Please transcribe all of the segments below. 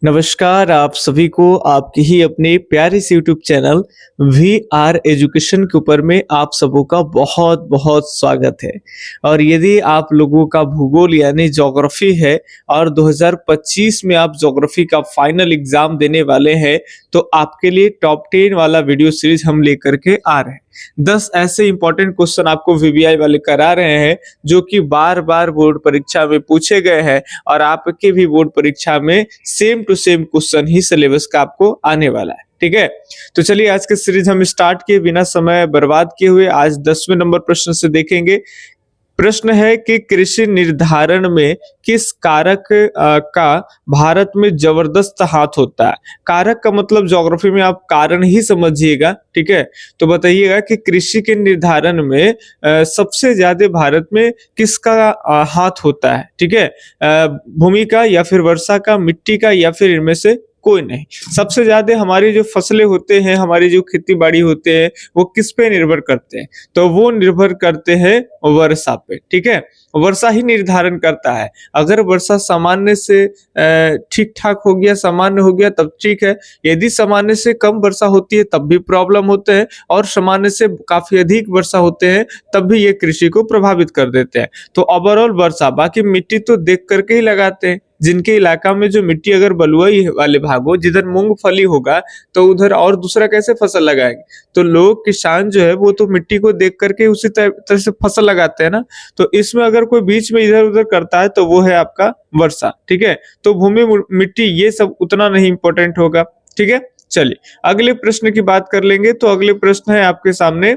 नमस्कार आप सभी को आपकी ही अपने प्यारे से YouTube channel we are education के ऊपर में आप सबों का बहुत बहुत स्वागत है। और यदि आप लोगों का भूगोल यानी ज्योग्राफी है और 2025 में आप ज्योग्राफी का फाइनल एग्जाम देने वाले हैं तो आपके लिए टॉप 10 वाला वीडियो सीरीज हम लेकर के आ रहे हैं। 10 ऐसे इंपॉर्टेंट क्वेश्चन आपको वीबीआई वाले करा रहे हैं जो कि बार बार बोर्ड परीक्षा में पूछे गए हैं और आपके भी बोर्ड परीक्षा में सेम टू सेम क्वेश्चन ही सिलेबस का आपको आने वाला है। ठीक है, तो चलिए आज के सीरीज हम स्टार्ट किए बिना समय बर्बाद किए हुए आज 10वें नंबर प्रश्न से देखेंगे। प्रश्न है कि कृषि निर्धारण में किस कारक का भारत में जबरदस्त हाथ होता है। कारक का मतलब ज्योग्राफी में आप कारण ही समझिएगा। ठीक है, तो बताइएगा कि कृषि के निर्धारण में सबसे ज्यादा भारत में किसका हाथ होता है। ठीक है, भूमि का या फिर वर्षा का, मिट्टी का या फिर इनमें से कोई नहीं। सबसे ज्यादा हमारी जो फसलें होते हैं, हमारी जो खेती बाड़ी होते हैं वो किस पे निर्भर करते हैं, तो वो निर्भर करते हैं वर्षा पे। ठीक है, वर्षा ही निर्धारण करता है। अगर वर्षा सामान्य से ठीक ठाक हो गया, सामान्य हो गया तब ठीक है। यदि सामान्य से कम वर्षा होती है तब भी प्रॉब्लम होते हैं और सामान्य से काफी अधिक वर्षा होते हैं तब भी ये कृषि को प्रभावित कर देते हैं। तो ओवरऑल वर्षा, बाकी मिट्टी तो देख करके ही लगाते हैं। जिनके इलाका में जो मिट्टी अगर बलुई वाले भाग हो, जिधर मूंगफली होगा तो उधर और दूसरा कैसे फसल लगाएंगे। तो लोग किसान जो है वो तो मिट्टी को देख करके उसी तरह से फसल लगाते हैं ना। तो इसमें अगर कोई बीच में इधर उधर करता है तो वो है आपका वर्षा। ठीक है, तो भूमि मिट्टी ये सब उतना नहीं इंपॉर्टेंट होगा। ठीक है, चलिए अगले प्रश्न की बात कर लेंगे। तो अगले प्रश्न है आपके सामने,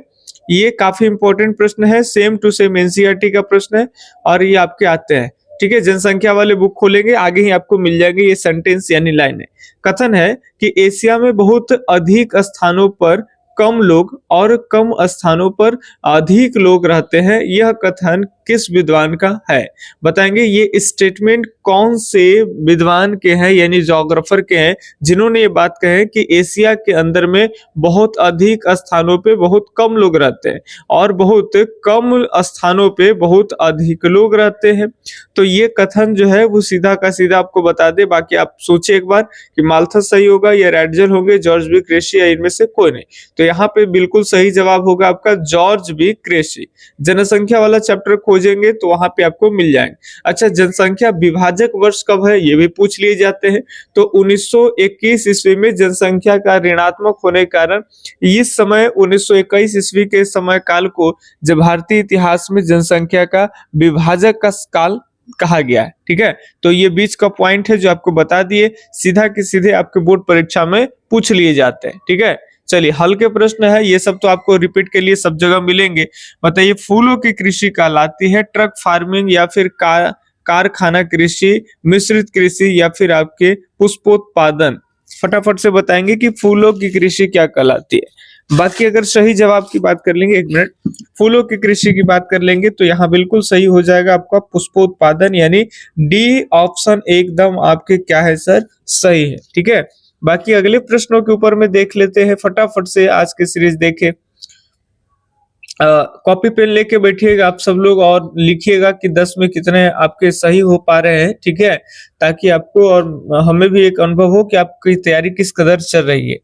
ये काफी इंपॉर्टेंट प्रश्न है, सेम टू सेम एनसीईआरटी का प्रश्न है और ये आपके आते हैं। ठीक है, जनसंख्या वाले बुक खोलेंगे, आगे ही आपको मिल जाएंगे ये सेंटेंस यानी लाइन है। कथन है कि एशिया में बहुत अधिक स्थानों पर कम लोग और कम स्थानों पर अधिक लोग रहते हैं। यह कथन किस विद्वान का है? बताएंगे ये स्टेटमेंट कौन से विद्वान के हैं यानी ज्योग्राफर के हैं जिन्होंने ये बात कहे कि एशिया के अंदर में बहुत अधिक स्थानों पे बहुत कम लोग रहते हैं और बहुत कम स्थानों पे बहुत अधिक लोग रहते हैं। तो ये कथन जो है वो सीधा का सीधा आपको बता दे। बाकी आप सोचिए एक बार कि माल्थस सही होगा या रैडजल होंगे, जॉर्ज बी क्रेशी या इनमें से कोई नहीं। तो यहाँ पे बिल्कुल सही जवाब होगा आपका जॉर्ज बी क्रेशी। जनसंख्या वाला चैप्टर खोजेंगे तो वहां पे आपको मिल जाएंगे। अच्छा, जनसंख्या विभाजक वर्ष कब है ये भी पूछ लिए जाते हैं। तो 1921 ईस्वी में जनसंख्या का ऋणात्मक होने के कारण इस समय 1921 ईस्वी के समय काल को जब भारतीय इतिहास में जनसंख्या का विभाजक का काल कहा गया है। ठीक है, तो ये बीच का पॉइंट है जो आपको बता दिए, सीधा के सीधे आपके बोर्ड परीक्षा में पूछ लिए जाते हैं। ठीक है, चलिए हल्के प्रश्न है, ये सब तो आपको रिपीट के लिए सब जगह मिलेंगे। बताइए फूलों की कृषि कहलाती है ट्रक फार्मिंग या फिर कारखाना कृषि, मिश्रित कृषि या फिर आपके पुष्पोत्पादन? फटाफट से बताएंगे कि फूलों की कृषि क्या कहलाती है। बाकी अगर सही जवाब की बात कर लेंगे, एक मिनट, फूलों की कृषि की बात कर लेंगे तो यहाँ बिल्कुल सही हो जाएगा आपका पुष्पोत्पादन यानी डी ऑप्शन एकदम आपके क्या है सर, सही है। ठीक है, बाकी अगले प्रश्नों के ऊपर में देख लेते हैं फटाफट से। आज की सीरीज देखे, कॉपी पेन लेके बैठिएगा आप सब लोग और लिखिएगा कि 10 में कितने आपके सही हो पा रहे हैं। ठीक है, ताकि आपको और हमें भी एक अनुभव हो कि आपकी तैयारी किस कदर चल रही है।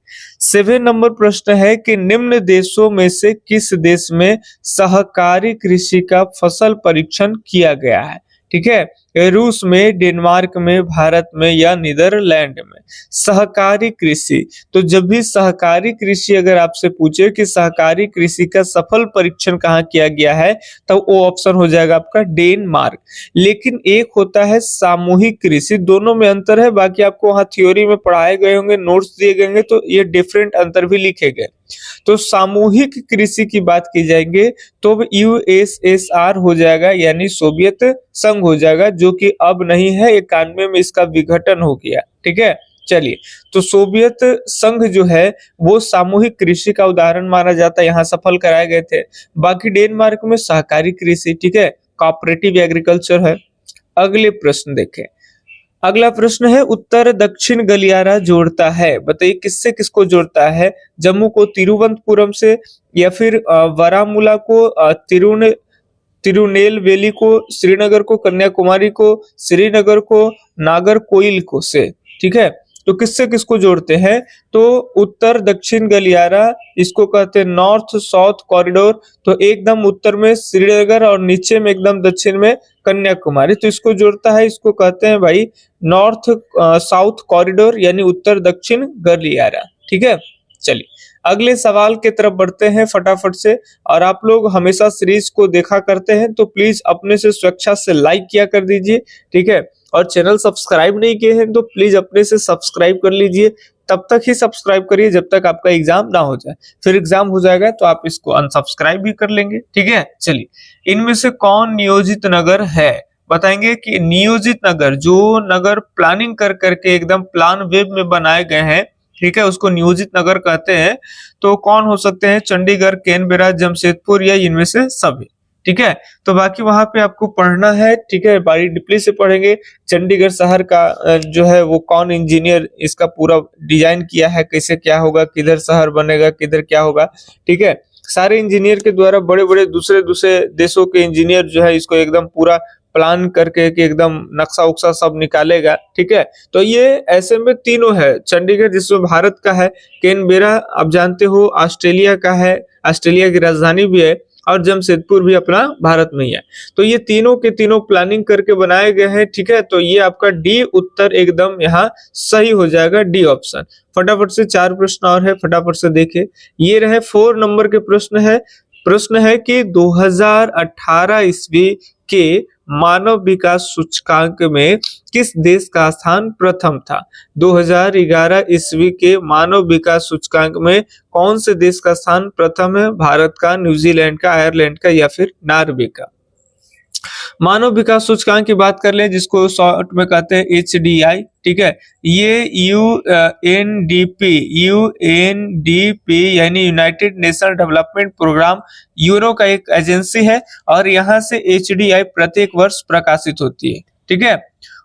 7 नंबर प्रश्न है कि निम्न देशों में से किस देश में सहकारी कृषि का फसल परीक्षण किया गया है? ठीक है, रूस में, डेनमार्क में, भारत में या नीदरलैंड में? सहकारी कृषि, तो जब भी सहकारी कृषि अगर आपसे पूछे कि सहकारी कृषि का सफल परीक्षण कहाँ किया गया है तो वो ऑप्शन हो जाएगा आपका डेनमार्क। लेकिन एक होता है सामूहिक कृषि, दोनों में अंतर है। बाकी आपको वहां थ्योरी में पढ़ाए गए होंगे, नोट्स दिए गए होंगे तो ये डिफरेंट अंतर भी लिखे गए। तो सामूहिक कृषि की बात की जाएंगे तो यूएसएसआर हो जाएगा यानी सोवियत संघ हो जाएगा, जो कि अब नहीं है, 91 में इसका विघटन हो गया। ठीक है, चलिए तो सोवियत संघ जो है वो सामूहिक कृषि का उदाहरण माना जाता है, यहाँ सफल कराए गए थे। बाकी डेनमार्क में सहकारी कृषि, ठीक है, कोऑपरेटिव एग्रीकल्चर है। अगले प्रश्न देखें, अगला प्रश्न है उत्तर दक्षिण गलियारा जोड़ता है। बताइए किससे किसको जोड़ता है? जम्मू को तिरुवनंतपुरम से या फिर वरामुला को तिरुनेलवेली को, श्रीनगर को कन्याकुमारी को, श्रीनगर को नागरकोइल को से। ठीक है, तो किससे किसको जोड़ते हैं, तो उत्तर दक्षिण गलियारा, इसको कहते हैं नॉर्थ साउथ कॉरिडोर। तो एकदम उत्तर में श्रीनगर और नीचे में एकदम दक्षिण में कन्याकुमारी, तो इसको जोड़ता है, इसको कहते हैं भाई नॉर्थ साउथ कॉरिडोर यानी उत्तर दक्षिण गलियारा। ठीक है, चलिए अगले सवाल की तरफ बढ़ते हैं फटाफट से। और आप लोग हमेशा सीरीज को देखा करते हैं तो प्लीज अपने से स्वेच्छा से लाइक किया कर दीजिए। ठीक है, और चैनल सब्सक्राइब नहीं किए हैं तो प्लीज अपने से सब्सक्राइब कर लीजिए। तब तक ही सब्सक्राइब करिए जब तक आपका एग्जाम ना हो जाए, फिर एग्जाम हो जाएगा तो आप इसको अनसब्सक्राइब भी कर लेंगे। ठीक है, चलिए इनमें से कौन नियोजित नगर है, बताएंगे कि नियोजित नगर जो नगर प्लानिंग कर करके एकदम प्लान वेब में बनाए गए हैं, ठीक है, उसको नियोजित नगर कहते हैं। तो कौन हो सकते हैं, चंडीगढ़, कैनबेरा, जमशेदपुर या इनमें से सभी। ठीक है, तो बाकी वहां पे आपको पढ़ना है। ठीक है, बड़ी डीपली से पढ़ेंगे। चंडीगढ़ शहर का जो है वो कौन इंजीनियर इसका पूरा डिजाइन किया है, कैसे क्या होगा, किधर शहर बनेगा, किधर क्या होगा। ठीक है, सारे इंजीनियर के द्वारा, बड़े बड़े दूसरे दूसरे देशों के इंजीनियर जो है इसको एकदम पूरा प्लान करके कि एकदम नक्शा उक्सा सब निकालेगा। ठीक है, तो ये ऐसे में तीनों है, चंडीगढ़ जिसमें भारत का है, कैनबेरा आप जानते हो ऑस्ट्रेलिया का है, ऑस्ट्रेलिया की राजधानी भी है, और जमशेदपुर भी अपना भारत में ही है। तो ये तीनों के तीनों प्लानिंग करके बनाए गए हैं। ठीक है, तो ये आपका डी उत्तर एकदम यहाँ सही हो जाएगा, डी ऑप्शन। फटाफट से 4 प्रश्न और है, फटाफट से देखिए। ये रहे 4 नंबर के प्रश्न है कि 2018 ईस्वी के मानव विकास सूचकांक में किस देश का स्थान प्रथम था। 2011 ईस्वी के मानव विकास सूचकांक में कौन से देश का स्थान प्रथम है, भारत का, न्यूजीलैंड का, आयरलैंड का या फिर नॉर्वे का। मानव विकास सूचकांक की बात कर ले, जिसको शॉर्ट में कहते हैं HDI। ठीक है, ये यूएनडीपी यानी यूनाइटेड नेशन डेवलपमेंट प्रोग्राम यूरो का एक एजेंसी है, और यहाँ से HDI प्रत्येक वर्ष प्रकाशित होती है। ठीक है,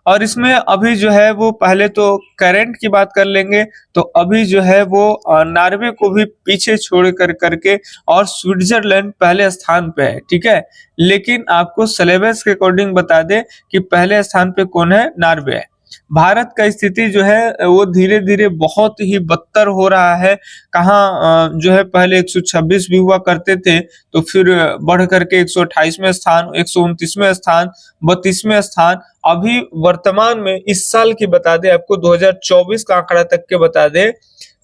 और इसमें अभी जो है वो, पहले तो करंट की बात कर लेंगे, तो अभी जो है वो नॉर्वे को भी पीछे छोड़ करके और स्विट्जरलैंड पहले स्थान पे है। ठीक है, लेकिन आपको सिलेबस के अकॉर्डिंग बता दे कि पहले स्थान पे कौन है, नॉर्वे है। भारत का स्थिति जो है वो धीरे धीरे बहुत ही बदतर हो रहा है। कहाँ जो है पहले 126 भी हुआ करते थे, तो फिर बढ़ करके 128वें स्थान, 129वें स्थान, 32वें स्थान। अभी वर्तमान में इस साल की बता दे आपको, 2024 का आंकड़ा तक के बता दे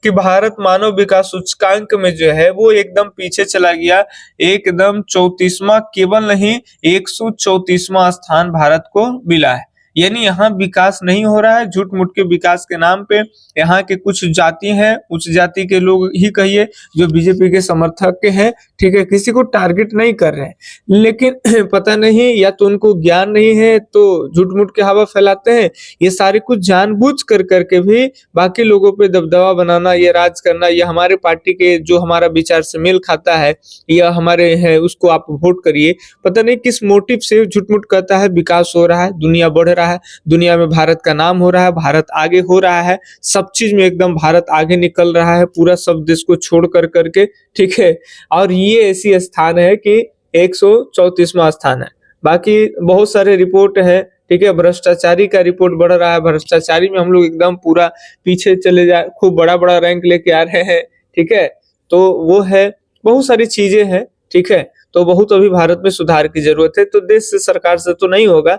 कि भारत मानव विकास सूचकांक में जो है वो एकदम पीछे चला गया, एकदम 34वां, केवल नहीं 134वां स्थान भारत को मिला है। यानी यहाँ विकास नहीं हो रहा है, झूठ मूठ के विकास के नाम पे। यहाँ के कुछ जाति हैं, उच्च जाति के लोग ही कहिए, जो बीजेपी के समर्थक के हैं। ठीक है, किसी को टारगेट नहीं कर रहे हैं, लेकिन पता नहीं या तो उनको ज्ञान नहीं है तो झूठ मूठ के हवा फैलाते हैं। ये सारे कुछ जानबूझ कर करके भी बाकी लोगों पे दबदबा बनाना, ये राज करना, या हमारे पार्टी के जो हमारा विचार से मेल खाता है या हमारे है उसको आप वोट करिए। पता नहीं किस मोटिव से झूठ मूठ कहता है विकास हो रहा है, दुनिया बढ़ रहा है, दुनिया में भारत का नाम हो रहा है, भारत आगे हो रहा है, सब चीज में एकदम भारत आगे निकल रहा है, पूरा सब देश को छोड़ कर करके। ठीक है, और ये ऐसी स्थान है कि 134वां स्थान है। बाकी बहुत सारे रिपोर्ट है। ठीक है, भ्रष्टाचारी का रिपोर्ट बढ़ रहा है, भ्रष्टाचारी में हम लोग एकदम पूरा पीछे चले जाए, खूब बड़ा बड़ा रैंक लेके आ रहे हैं। ठीक है, तो वो है, बहुत सारी चीजें हैं। ठीक है, तो बहुत अभी भारत में सुधार की जरूरत है। तो देश से, सरकार से तो नहीं होगा,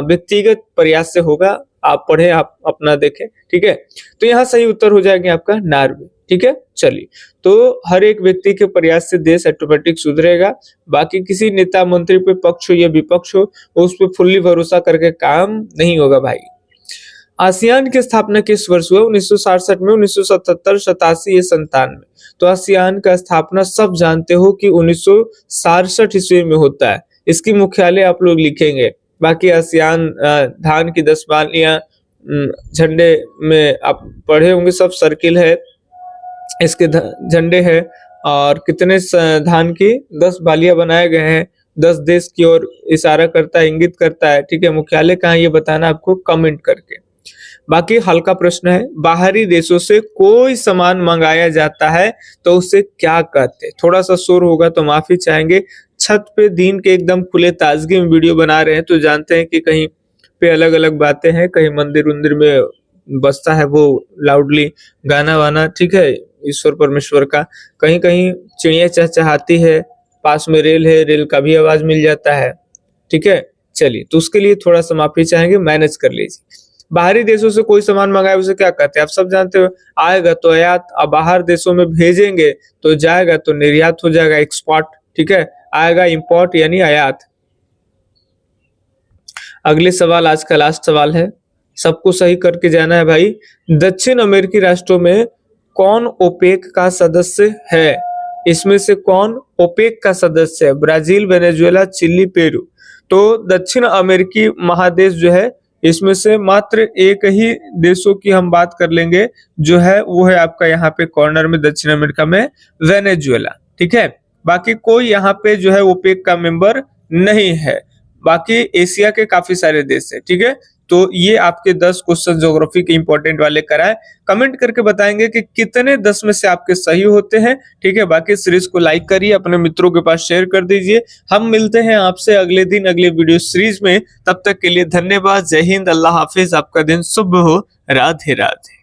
व्यक्तिगत प्रयास से होगा। आप पढ़े, आप अपना देखें। ठीक है, तो यहाँ सही उत्तर हो जाएगा आपका नॉर्वे। ठीक है, चलिए, तो हर एक व्यक्ति के प्रयास से देश ऑटोमेटिक सुधरेगा। बाकी किसी नेता मंत्री पे पक्ष हो या विपक्ष हो, उस पर फुल्ली भरोसा करके काम नहीं होगा भाई। आसियान की स्थापना किस वर्ष हुआ, 1967 में, 1977, 87 या 97। तो आसियान का स्थापना सब जानते हो कि 1967 ईस्वी में होता है। इसकी मुख्यालय आप लोग लिखेंगे। बाकी आसियान धान की 10 बालियां, झंडे में आप पढ़े होंगे, सब सर्किल है, इसके झंडे है, और कितने धान की 10 बालियां बनाए गए हैं, 10 देश की ओर इशारा करता है, इंगित करता है। ठीक है, मुख्यालय कहाँ ये बताना आपको कमेंट करके। बाकी हल्का प्रश्न है, बाहरी देशों से कोई सामान मंगाया जाता है तो उसे क्या कहते हैं। थोड़ा सा शोर होगा तो माफी चाहेंगे। छत पे दिन के एकदम खुले ताजगी में वीडियो बना रहे हैं, तो जानते हैं कि कहीं पे अलग अलग बातें हैं, कहीं मंदिर उंदिर में बजता है वो लाउडली गाना वाना, ठीक है, ईश्वर परमेश्वर का। कहीं कहीं चिड़िया चहचहाती है, पास में रेल है, रेल का भी आवाज मिल जाता है, ठीक है। चलिए, तो उसके लिए थोड़ा सा माफी चाहेंगे, मैनेज कर लीजिए। बाहरी देशों से कोई सामान मंगाए उसे क्या कहते हैं, आप सब जानते हो। आएगा तो आयात, अब बाहर देशों में भेजेंगे तो जाएगा तो निर्यात हो जाएगा, एक्सपोर्ट, ठीक है। आएगा इंपोर्ट यानी आयात। अगले सवाल, आज का लास्ट सवाल है, सबको सही करके जाना है भाई। दक्षिण अमेरिकी राष्ट्रों में कौन ओपेक का सदस्य है? इसमें से कौन ओपेक का सदस्य है? Brazil, Venezuela, Chile, Peru. तो दक्षिण अमेरिकी महादेश जो है, इसमें से मात्र एक ही देशों की हम बात कर लेंगे, जो है वो है आपका यहाँ पे कॉर्नर में दक्षिण अमेरिका में वेनेजुएला, ठीक है। बाकी कोई यहाँ पे जो है ओपेक का मेंबर नहीं है। बाकी एशिया के काफी सारे देश है, ठीक है। तो ये आपके 10 क्वेश्चन ज्योग्राफी के इंपॉर्टेंट वाले कराए। कमेंट करके बताएंगे कि कितने 10 में से आपके सही होते हैं, ठीक है। बाकी सीरीज को लाइक करिए, अपने मित्रों के पास शेयर कर दीजिए। हम मिलते हैं आपसे अगले दिन अगले वीडियो सीरीज में। तब तक के लिए धन्यवाद। जय हिंद, अल्लाह हाफिज, आपका दिन शुभ हो। राधे राधे।